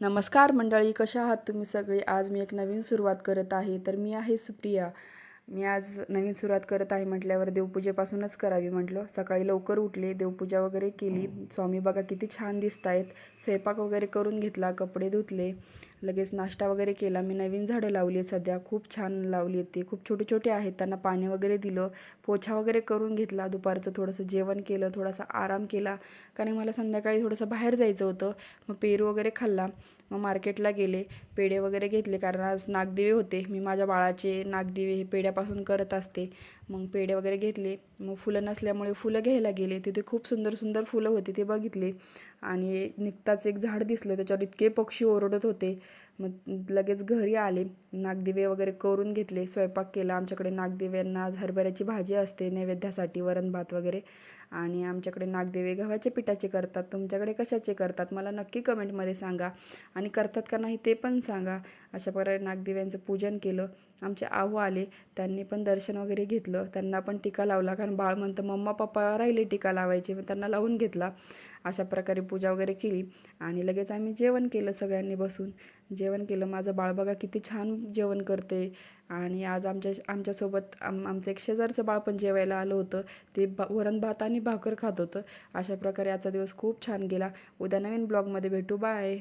नमस्कार मंडळी, कशा आहात तुम्ही सगळे? आज मी एक नवीन सुरुवात करत आहे. तर मी आहे सुप्रिया. मी आज नवीन सुरुवात करत आहे म्हटल्यावर देवपूजेपासूनच करावी म्हटलं. सकाळी लवकर उठले, देवपूजा वगैरे केली. स्वामी बघा किती छान दिसत आहेत. स्वयंपाक वगैरे करून घेतला, कपडे धुतले, लगेच नाश्ता वगैरे केला. मी नवीन झाडं लावली आहेत सध्या, खूप छान लावली आहेत ती. खूप छोटे छोटे आहेत, त्यांना पाणी वगैरे दिलं, पोछा वगैरे करून घेतला. दुपारचं थोडंसं जेवण केलं, थोडासा आराम केला, कारण मला संध्याकाळी थोडंसं बाहेर जायचं होतं. मग पेरू वगैरे खाल्ला. मग मार्केटला गेले, पेढे वगैरे घेतले, कारण आज नागदिवे होते. मी माझ्या बाळाचे नागदिवे हे पेढ्यापासून करत असते. मग पेढे वगैरे घेतले. मग फुलं नसल्यामुळे फुलं घ्यायला गेले. तिथे खूप सुंदर सुंदर फुलं होती, ते बघितले. आणि निघताच एक झाड दिसलं, त्याच्यावर इतके पक्षी ओरडत होते. मग लगेच घरी आले, नागदिवे वगैरे करून घेतले, स्वयंपाक केला. आमच्याकडे नागदिव्यांना आज हरभऱ्याची भाजी असते नैवेद्यासाठी, वरण भात वगैरे. आणि आमच्याकडे नागदेवे गव्हाच्या पिठाचे करतात. तुमच्याकडे कशाचे करतात मला नक्की कमेंटमध्ये सांगा, आणि करतात का नाही ते पण सांगा. अशा प्रकारे नागदेव्यांचं पूजन केलं. आमचे आहो आले, त्यांनी पण दर्शन वगैरे घेतलं, त्यांना पण टीका लावला, कारण बाळ म्हणतं मम्मा पप्पा राहिले टीका लावायची, मग त्यांना लावून घेतला. अशा प्रकारे पूजा वगैरे केली आणि लगेच आम्ही जेवण केलं. सगळ्यांनी बसून जेवण केलं. माझं बाळ बघा किती छान जेवण करते. आणि आज आमच्यासोबत आमचं एक शेजारचं बाळ पण जेवायला आलं होतं. ते वरण भात आणि भाकर खात होतं. अशा प्रकारे आजचा दिवस खूप छान गेला. उद्या नवीन ब्लॉगमध्ये भेटू. बाय.